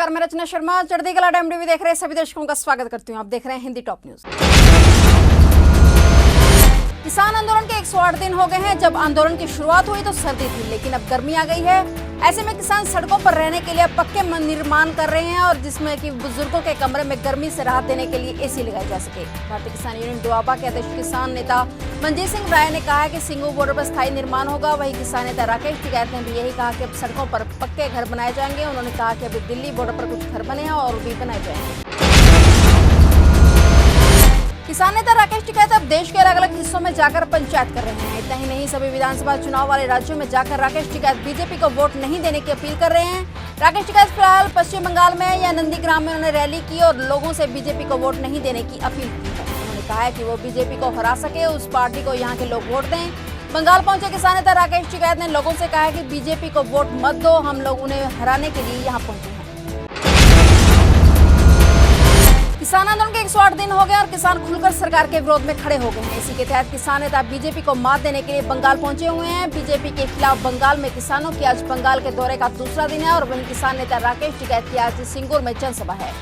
नमस्कार, मैं रचना शर्मा चढ़ती कला टाइम देख रहे सभी दर्शकों का स्वागत करती हूँ। आप देख रहे हैं हिंदी टॉप न्यूज। किसान आंदोलन के 108 दिन हो गए हैं। जब आंदोलन की शुरुआत हुई तो सर्दी थी, लेकिन अब गर्मी आ गई है। ऐसे में किसान सड़कों पर रहने के लिए पक्के निर्माण कर रहे हैं, और जिसमें कि बुजुर्गों के कमरे में गर्मी से राहत देने के लिए एसी लगाई जा सके। भारतीय किसान यूनियन डुआबा के अध्यक्ष किसान नेता मनजीत सिंह राय ने कहा है कि सिंगू बॉर्डर पर स्थायी निर्माण होगा। वहीं किसान नेता राकेश टिकैत ने भी यही कहा कि अब सड़कों पर पक्के घर बनाए जाएंगे। उन्होंने कहा कि अभी दिल्ली बॉर्डर पर कुछ घर बने हैं और भी बनाए जाएंगे। किसान नेता राकेश टिकैत अब देश के अलग अलग हिस्सों में जाकर पंचायत कर रहे हैं। इतना ही नहीं, सभी विधानसभा चुनाव वाले राज्यों में जाकर राकेश टिकैत बीजेपी को वोट नहीं देने की अपील कर रहे हैं। राकेश टिकैत फिलहाल पश्चिम बंगाल में या नंदीग्राम में उन्होंने रैली की और लोगों से बीजेपी को वोट नहीं देने की अपील की है। उन्होंने कहा है कि वो बीजेपी को हरा सके, उस पार्टी को यहाँ के लोग वोट दें। बंगाल पहुंचे किसान नेता राकेश टिकैत ने लोगों से कहा है कि बीजेपी को वोट मत दो, हम लोग उन्हें हराने के लिए यहाँ पहुंचे हैं। किसान आंदोलन के 108 दिन हो गए और किसान खुलकर सरकार के विरोध में खड़े हो गए हैं। इसी के तहत किसान नेता बीजेपी को मात देने के लिए बंगाल पहुंचे हुए हैं। बीजेपी के खिलाफ बंगाल में किसानों की आज बंगाल के दौरे का दूसरा दिन है, और वहीं किसान नेता राकेश टिकैत की आज सिंगूर में जनसभा है।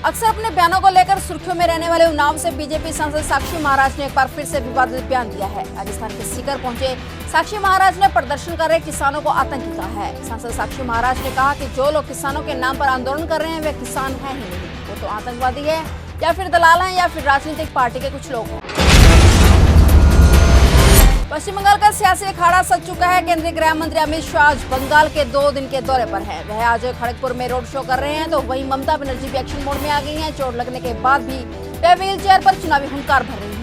अक्सर अपने बयानों को लेकर सुर्खियों में रहने वाले उन्नाव से बीजेपी सांसद साक्षी महाराज ने एक बार फिर से विवादित बयान दिया है। राजस्थान के सीकर पहुंचे साक्षी महाराज ने प्रदर्शन कर रहे किसानों को आतंकी कहा है। सांसद साक्षी महाराज ने कहा कि जो लोग किसानों के नाम पर आंदोलन कर रहे हैं वे किसान हैं ही नहीं, वो तो आतंकवादी है या फिर दलाल हैं या फिर राजनीतिक पार्टी के कुछ लोग हैं। पश्चिम बंगाल का सियासी अखाड़ा सज चुका है। केंद्रीय गृह मंत्री अमित शाह आज बंगाल के 2 दिन के दौरे पर हैं। वह आज खड़गपुर में रोड शो कर रहे हैं, तो वहीं ममता बनर्जी भी एक्शन मोड में आ गई हैं। चोट लगने के बाद भी वह व्हील चेयर पर चुनावी हुंकार भर रही हैं।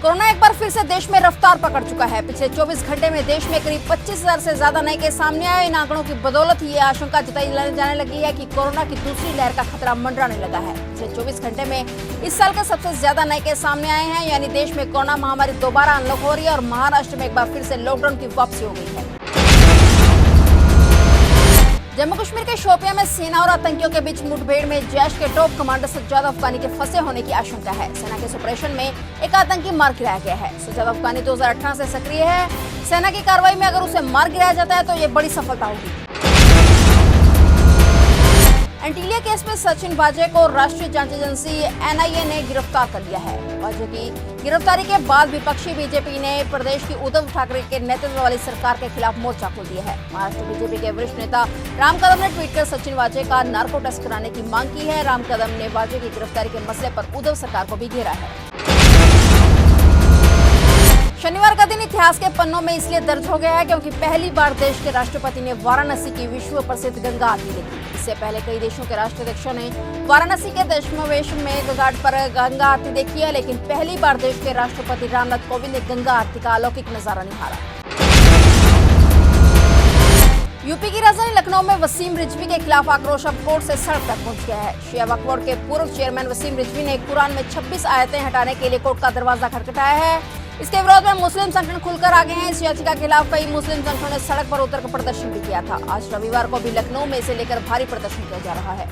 कोरोना एक बार फिर से देश में रफ्तार पकड़ चुका है। पिछले 24 घंटे में देश में करीब 25,000 से ज्यादा नए केस सामने आए। इन आंकड़ों की बदौलत ये आशंका जताई जाने लगी है कि कोरोना की दूसरी लहर का खतरा मंडराने लगा है। पिछले 24 घंटे में इस साल के सबसे ज्यादा नए केस सामने आए हैं, यानी देश में कोरोना महामारी दोबारा अनलॉक हो रही है और महाराष्ट्र में एक बार फिर से लॉकडाउन की वापसी हो गई है। जम्मू कश्मीर के शोपियां में सेना और आतंकियों के बीच मुठभेड़ में जैश के टॉप कमांडर सज्जाद अफगानी के फंसे होने की आशंका है। सेना के इस ऑपरेशन में एक आतंकी मार गिराया गया है। सज्जाद अफगानी 2018 से सक्रिय है। सेना की कार्रवाई में अगर उसे मार गिराया जाता है तो ये बड़ी सफलता होगी। एंटीलिया केस में सचिन वाजे को राष्ट्रीय जांच एजेंसी एनआईए ने गिरफ्तार कर लिया है। वाजे की गिरफ्तारी के बाद विपक्षी बीजेपी ने प्रदेश की उद्धव ठाकरे के नेतृत्व वाली सरकार के खिलाफ मोर्चा खोल दिया है। महाराष्ट्र बीजेपी के वरिष्ठ नेता राम कदम ने ट्वीट कर सचिन वाजे का नार्को टेस्ट कराने की मांग की है। राम कदम ने वाजे की गिरफ्तारी के मसले पर उद्धव सरकार को भी घेरा है। शनिवार का दिन इतिहास के पन्नों में इसलिए दर्ज हो गया है क्योंकि पहली बार देश के राष्ट्रपति ने वाराणसी की विश्व प्रसिद्ध गंगा आरती देखी। इससे पहले कई देशों के राष्ट्राध्यक्षों ने वाराणसी के दशमवेश में घाट पर गंगा आरती देखी है, लेकिन पहली बार देश के राष्ट्रपति रामनाथ कोविंद ने गंगा आरती का अलौकिक नजारा निहारा। यूपी की राजधानी लखनऊ में वसीम रिजवी के खिलाफ आक्रोश अब कोर्ट से सड़क तक पहुंच गया है। शिया वक्फ बोर्ड के पूर्व चेयरमैन वसीम रिजवी ने कुरान में 26 आयतें हटाने के लिए कोर्ट का दरवाजा खटखटाया है। इसके विरोध में मुस्लिम संगठन खुलकर आ गए हैं। इस याचिका के खिलाफ कई मुस्लिम संगठनों ने सड़क पर उतरकर प्रदर्शन भी किया था। आज रविवार को भी लखनऊ में इसे लेकर भारी प्रदर्शन किया जा रहा है।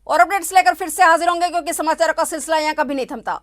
और अपडेट्स लेकर फिर से हाजिर होंगे, क्योंकि समाचारों का सिलसिला यहाँ कभी नहीं थमता।